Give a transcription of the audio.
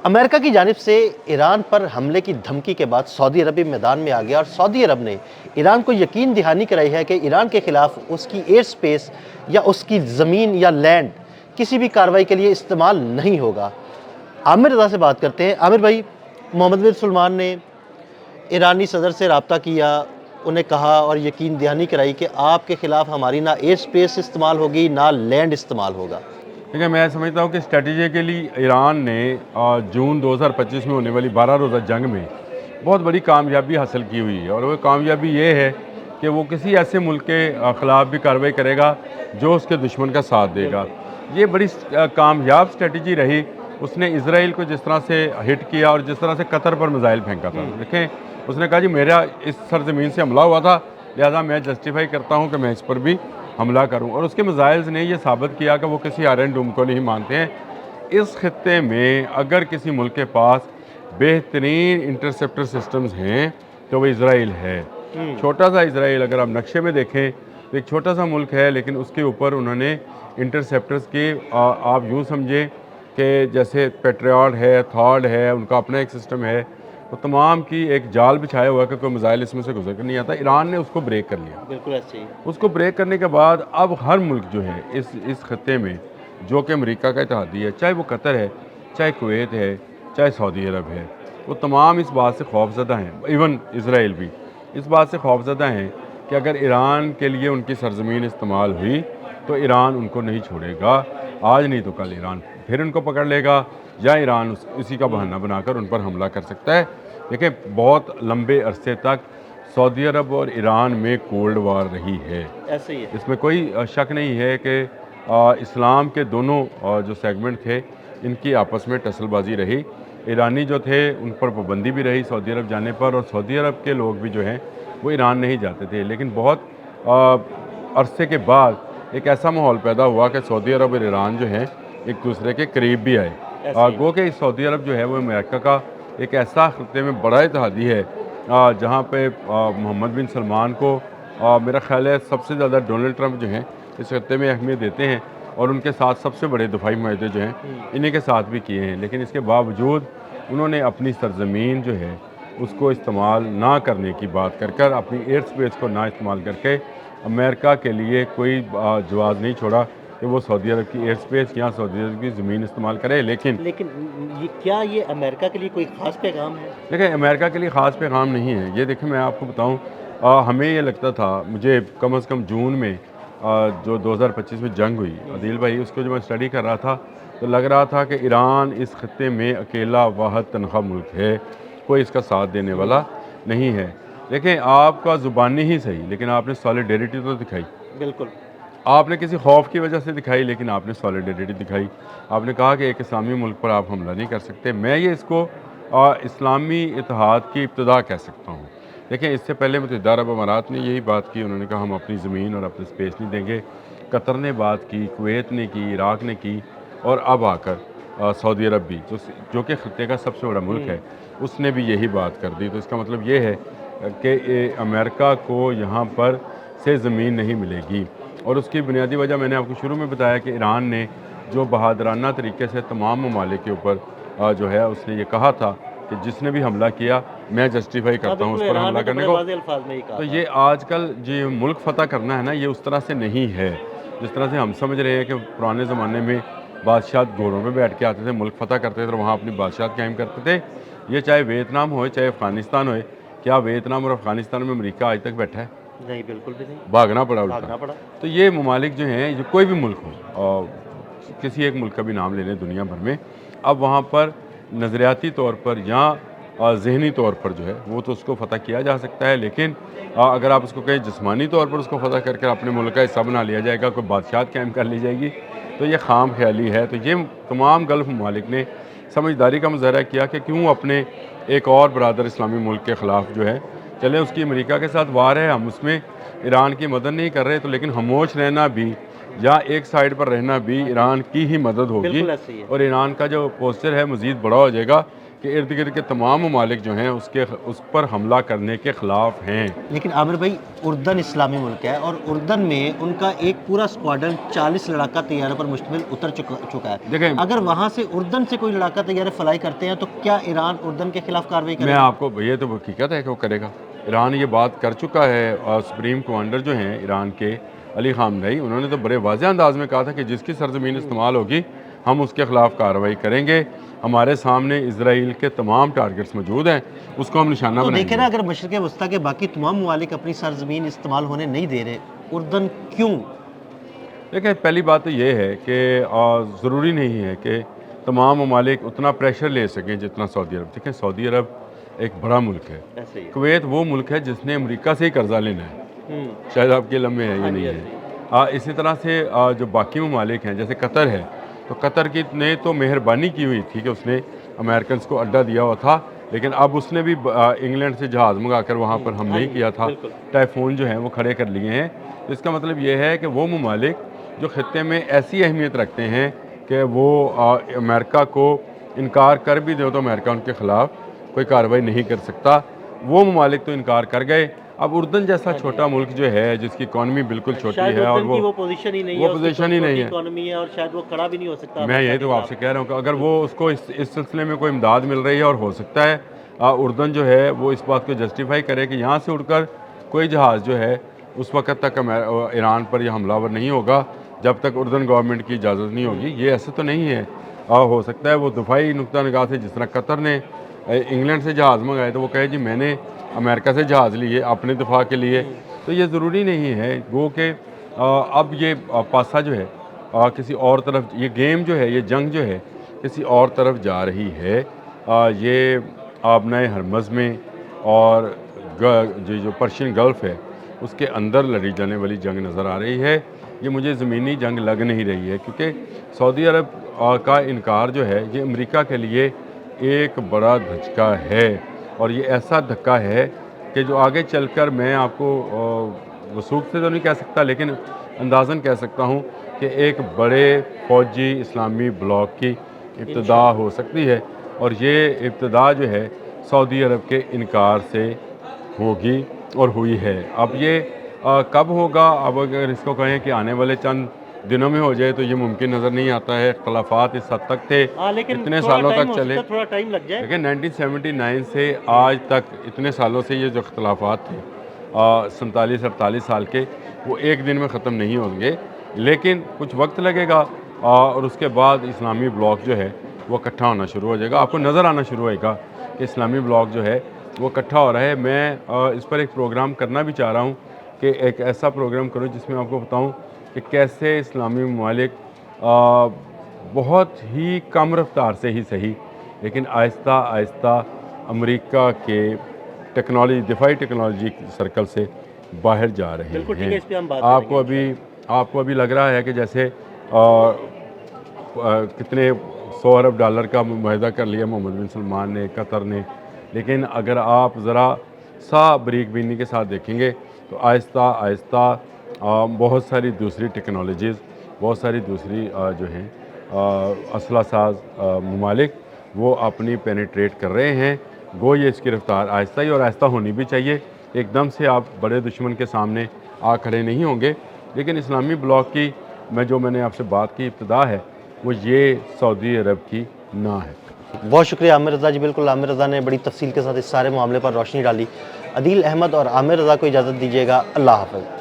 امریکہ کی جانب سے ایران پر حملے کی دھمکی کے بعد سعودی عرب بھی میدان میں آ گیا اور سعودی عرب نے ایران کو یقین دہانی کرائی ہے کہ ایران کے خلاف اس کی ایئر سپیس یا اس کی زمین یا لینڈ کسی بھی کارروائی کے لیے استعمال نہیں ہوگا۔ عامر رضا سے بات کرتے ہیں۔ عامر بھائی، محمد بن سلمان نے ایرانی صدر سے رابطہ کیا، انہیں کہا اور یقین دہانی کرائی کہ آپ کے خلاف ہماری نہ ایئر سپیس استعمال ہوگی نہ لینڈ استعمال ہوگا۔ دیکھیں، میں سمجھتا ہوں کہ اسٹریٹجیکلی ایران نے جون 2025 میں ہونے والی 12 روزہ جنگ میں بہت بڑی کامیابی حاصل کی ہوئی ہے، اور وہ کامیابی یہ ہے کہ وہ کسی ایسے ملک کے خلاف بھی کارروائی کرے گا جو اس کے دشمن کا ساتھ دے گا۔ یہ بڑی کامیاب اسٹریٹجی رہی۔ اس نے اسرائیل کو جس طرح سے ہٹ کیا اور جس طرح سے قطر پر میزائل پھینکا تھا، دیکھیں اس نے کہا جی میرا اس سرزمین سے حملہ ہوا تھا، لہذا میں جسٹیفائی کرتا ہوں کہ میں اس پر بھی حملہ کروں، اور اس کے میزائلز نے یہ ثابت کیا کہ وہ کسی آئرن ڈوم کو نہیں مانتے ہیں۔ اس خطے میں اگر کسی ملک کے پاس بہترین انٹرسیپٹر سسٹمز ہیں تو وہ اسرائیل ہے۔ چھوٹا سا اسرائیل اگر آپ نقشے میں دیکھیں تو ایک چھوٹا سا ملک ہے، لیکن اس کے اوپر انہوں نے انٹرسیپٹرز کی آپ یوں سمجھیں کہ جیسے پیٹریاٹ ہے، تھارڈ ہے، ان کا اپنا ایک سسٹم ہے، وہ تمام کی ایک جال بچھایا ہوا ہے کہ کوئی میزائل اس میں سے گزر کر نہیں آتا۔ ایران نے اس کو بریک کر لیا۔ بالکل ایسے ہی۔ اس کو بریک کرنے کے بعد اب ہر ملک جو ہے اس خطے میں، جو کہ امریکہ کا اتحادی ہے، چاہے وہ قطر ہے، چاہے کویت ہے، چاہے سعودی عرب ہے، وہ تمام اس بات سے خوف زدہ ہیں، ایون اسرائیل بھی اس بات سے خوف زدہ ہیں کہ اگر ایران کے لیے ان کی سرزمین استعمال ہوئی تو ایران ان کو نہیں چھوڑے گا۔ آج نہیں تو کل ایران پھر ان کو پکڑ لے گا، یا ایران اسی کا بہانہ بنا کر ان پر حملہ کر سکتا ہے۔ دیکھیں، بہت لمبے عرصے تک سعودی عرب اور ایران میں کولڈ وار رہی ہے، ایسے ہی ہے۔ اس میں کوئی شک نہیں ہے کہ اسلام کے دونوں جو سیگمنٹ تھے ان کی آپس میں ٹسل بازی رہی۔ ایرانی جو تھے ان پر پابندی بھی رہی سعودی عرب جانے پر، اور سعودی عرب کے لوگ بھی جو ہیں وہ ایران نہیں جاتے تھے، لیکن بہت عرصے کے بعد ایک ایسا ماحول پیدا ہوا کہ سعودی عرب اور ایران جو ہیں ایک دوسرے کے قریب بھی آئے۔ گو کہ سعودی عرب جو ہے وہ امریکہ کا ایک ایسا خطے میں بڑا اتحادی ہے جہاں پہ محمد بن سلمان کو میرا خیال ہے سب سے زیادہ ڈونلڈ ٹرمپ جو ہیں اس خطے میں اہمیت دیتے ہیں، اور ان کے ساتھ سب سے بڑے دفاعی معاہدے جو ہیں انہیں کے ساتھ بھی کیے ہیں، لیکن اس کے باوجود انہوں نے اپنی سرزمین جو ہے اس کو استعمال نہ کرنے کی بات کر کر، اپنی ایئر سپیس کو نہ استعمال کر کے امریکہ کے لیے کوئی جواز نہیں چھوڑا کہ وہ سعودی عرب کی ایئر سپیس یا سعودی عرب کی زمین استعمال کرے۔ لیکن کیا یہ امریکہ کے لیے کوئی خاص پیغام ہے؟ دیکھیں، امریکہ کے لیے خاص پیغام نہیں ہے یہ۔ دیکھیں، میں آپ کو بتاؤں، ہمیں یہ لگتا تھا، مجھے کم از کم جون میں جو 2025 میں جنگ ہوئی، عدیل بھائی، اس کو جو میں اسٹڈی کر رہا تھا تو لگ رہا تھا کہ ایران اس خطے میں اکیلا واحد تنہا ملک ہے، کوئی اس کا ساتھ دینے والا نہیں ہے۔ دیکھیں، آپ کا زبانی ہی صحیح، لیکن آپ نے سالیڈیرٹی تو دکھائی۔ بالکل۔ آپ نے کسی خوف کی وجہ سے دکھائی، لیکن آپ نے سالیڈیرٹی دکھائی۔ آپ نے کہا کہ ایک اسلامی ملک پر آپ حملہ نہیں کر سکتے۔ میں یہ اس کو اسلامی اتحاد کی ابتدا کہہ سکتا ہوں۔ دیکھیں، اس سے پہلے متحدہ عرب امارات نے یہی بات کی، انہوں نے کہا ہم اپنی زمین اور اپنی سپیس نہیں دیں گے۔ قطر نے بات کی، کویت نے کی، عراق نے کی، اور اب آ کر سعودی عرب بھی جو کہ خطے کا سب سے بڑا ملک ہے، اس نے بھی یہی بات کر دی۔ تو اس کا مطلب یہ ہے کہ امریکہ کو یہاں پر سے زمین نہیں ملے گی، اور اس کی بنیادی وجہ میں نے آپ کو شروع میں بتایا کہ ایران نے جو بہادرانہ طریقے سے تمام ممالک کے اوپر جو ہے اس نے یہ کہا تھا کہ جس نے بھی حملہ کیا میں جسٹیفائی کرتا ہوں اس پر حملہ کرنے کو۔ تو یہ آج کل جو ملک فتح کرنا ہے نا، یہ اس طرح سے نہیں ہے جس طرح سے ہم سمجھ رہے ہیں کہ پرانے زمانے میں بادشاہ گھوڑوں پہ بیٹھ کے آتے تھے، ملک فتح کرتے تھے اور وہاں اپنی بادشاہت قائم کرتے تھے۔ یہ چاہے ویتنام ہوئے چاہے افغانستان ہوئے، کیا ویتنام اور افغانستان میں امریکہ آج تک بیٹھا ہے؟ نہیں، بالکل بھی نہیں۔ بھاگنا پڑا۔ تو یہ ممالک جو ہیں، جو کوئی بھی ملک ہو، کسی ایک ملک کا بھی نام لے لیں دنیا بھر میں، اب وہاں پر نظریاتی طور پر یا ذہنی طور پر جو ہے وہ تو اس کو فتح کیا جا سکتا ہے، لیکن اگر آپ اس کو کہیں جسمانی طور پر اس کو فتح کر کے اپنے ملک کا حصہ بنا لیا جائے گا، کوئی بادشاہت قائم کر لی جائے گی، تو یہ خام خیالی ہے۔ تو یہ تمام گلف ممالک نے سمجھداری کا مظاہرہ کیا کہ کیوں اپنے ایک اور برادر اسلامی ملک کے خلاف جو ہے چلے، اس کی امریکہ کے ساتھ وار ہے، ہم اس میں ایران کی مدد نہیں کر رہے، تو لیکن خاموش رہنا بھی یا ایک سائیڈ پر رہنا بھی ایران کی ہی مدد ہوگی، اور ایران کا جو پوسچر ہے مزید بڑا ہو جائے گا کہ ارد گرد کے تمام ممالک جو ہیں اس پر حملہ کرنے کے خلاف ہیں۔ لیکن عامر بھائی اردن اسلامی ملک ہے اور اردن میں ان کا ایک پورا اسکواڈرن 40 لڑاکا طیاروں پر مشتمل اتر چکا ہے۔ دیکھیں، اگر وہاں سے اردن سے کوئی لڑاکا طیارے فلائی کرتے ہیں تو کیا ایران اردن کے خلاف کارروائی کرے میں گا؟ آپ کو یہ تو حقیقت ہے کہ وہ کرے گا۔ ایران یہ بات کر چکا ہے، اور سپریم کمانڈر جو ہیں ایران کے علی خامنئی، انہوں نے تو بڑے واضح انداز میں کہا تھا کہ جس کی سرزمین استعمال ہوگی ہم اس کے خلاف کارروائی کریں گے۔ ہمارے سامنے اسرائیل کے تمام ٹارگٹس موجود ہیں، اس کو ہم نشانہ تو بنائیں دیکھیں گے۔ نا، اگر مشرق وسطیٰ کے باقی تمام ممالک اپنی سرزمین استعمال ہونے نہیں دے رہے، اردن کیوں؟ دیکھیں، پہلی بات تو یہ ہے کہ ضروری نہیں ہے کہ تمام ممالک اتنا پریشر لے سکیں جتنا سعودی عرب۔ دیکھیں، سعودی عرب ایک بڑا ملک ہے، ایسے ہی کویت وہ ملک ہے جس نے امریکہ سے ہی قرضہ لینا ہے، شاید آپ کے علم میں ہے یہ نہیں ہے۔ اسی طرح سے جو باقی ممالک ہیں جیسے قطر ہے، تو قطر کی نے تو مہربانی کی ہوئی تھی کہ اس نے امریکنز کو اڈا دیا ہوا تھا، لیکن اب اس نے بھی انگلینڈ سے جہاز منگا کر وہاں پر حملے کیا تھا، ٹائفون جو ہیں وہ کھڑے کر لیے ہیں۔ اس کا مطلب یہ ہے کہ وہ ممالک جو خطے میں ایسی اہمیت رکھتے ہیں کہ وہ امریکہ کو انکار کر بھی دے تو امریکہ ان کے خلاف کوئی کارروائی نہیں کر سکتا، وہ ممالک تو انکار کر گئے۔ اب اردن جیسا چھوٹا ملک جو ہے جس کی اکانومی بالکل چھوٹی ہے اور وہ پوزیشن ہی نہیں ہے، وہ پوزیشن ہی نہیں ہے، اکانومی ہے اور شاید وہ کھڑا بھی نہیں ہو سکتا۔ میں یہی تو آپ سے کہہ رہا ہوں کہ اگر وہ اس کو اس سلسلے میں کوئی امداد مل رہی ہے اور ہو سکتا ہے اردن جو ہے وہ اس بات کو جسٹیفائی کرے کہ یہاں سے اڑ کر کوئی جہاز جو ہے اس وقت تک ایران پر یہ حملہ ور نہیں ہوگا جب تک اردن گورنمنٹ کی اجازت نہیں ہوگی، یہ ایسے تو نہیں ہے۔ ہو سکتا ہے وہ دفاعی نقطہ نگاہ سے، جس طرح قطر نے انگلینڈ سے جہاز منگائے تو وہ کہے جی میں نے امریکہ سے جہاز لیے اپنے دفاع کے لیے، تو یہ ضروری نہیں ہے۔ گو کہ اب یہ پاسا جو ہے کسی اور طرف، یہ گیم جو ہے، یہ جنگ جو ہے کسی اور طرف جا رہی ہے۔ یہ آبنائے ہرمز میں اور جو پرشین گلف ہے اس کے اندر لڑی جانے والی جنگ نظر آ رہی ہے۔ یہ مجھے زمینی جنگ لگ نہیں رہی ہے، کیونکہ سعودی عرب کا انکار جو ہے یہ امریکہ کے لیے ایک بڑا دھچکا ہے، اور یہ ایسا دھکا ہے کہ جو آگے چل کر میں آپ کو وثوق سے تو نہیں کہہ سکتا لیکن اندازاً کہہ سکتا ہوں کہ ایک بڑے فوجی اسلامی بلاک کی ابتدا ہو سکتی ہے، اور یہ ابتدا جو ہے سعودی عرب کے انکار سے ہوگی اور ہوئی ہے۔ اب یہ کب ہوگا؟ اب اگر اس کو کہیں کہ آنے والے چند دنوں میں ہو جائے تو یہ ممکن نظر نہیں آتا ہے۔ اختلافات اس حد تک تھے، اتنے سالوں تک چلے، تھوڑا ٹائم لگ جائے، لیکن 1979 سے آج تک اتنے سالوں سے یہ جو اختلافات تھے 47-48 سال کے، وہ ایک دن میں ختم نہیں ہوں گے، لیکن کچھ وقت لگے گا، اور اس کے بعد اسلامی بلاک جو ہے وہ اکٹھا ہونا شروع ہو جائے گا۔ آپ کو نظر آنا شروع ہوئے گا کہ اسلامی بلاک جو ہے وہ اکٹھا ہو رہا ہے۔ میں اس پر ایک پروگرام کرنا بھی چاہ رہا ہوں کہ ایک ایسا پروگرام کروں جس میں آپ کو بتاؤں کہ کیسے اسلامی ممالک بہت ہی کم رفتار سے ہی صحیح لیکن آہستہ آہستہ امریکہ کے دفاعی ٹیکنالوجی سرکل سے باہر جا رہے ہیں۔ آپ کو ابھی لگ رہا ہے کہ جیسے کتنے $100 ارب کا معاہدہ کر لیا محمد بن سلمان نے، قطر نے، لیکن اگر آپ ذرا باریک بینی کے ساتھ دیکھیں گے تو آہستہ آہستہ بہت ساری دوسری ٹیکنالوجیز، بہت ساری دوسری جو ہیں اسلحہ ساز ممالک وہ اپنی پینیٹریٹ کر رہے ہیں۔ گو یہ اس کی رفتار آہستہ ہی اور آہستہ ہونی بھی چاہیے، ایک دم سے آپ بڑے دشمن کے سامنے آ کھڑے نہیں ہوں گے، لیکن اسلامی بلاک کی میں نے آپ سے بات کی ابتدا ہے وہ یہ سعودی عرب کی نہ ہے۔ بہت شکریہ عامر رضا جی، بالکل عامر رضا نے بڑی تفصیل کے ساتھ اس سارے معاملے پر روشنی ڈالی۔ عدیل احمد اور عامر رضا کو اجازت دیجیے گا، اللہ حافظ۔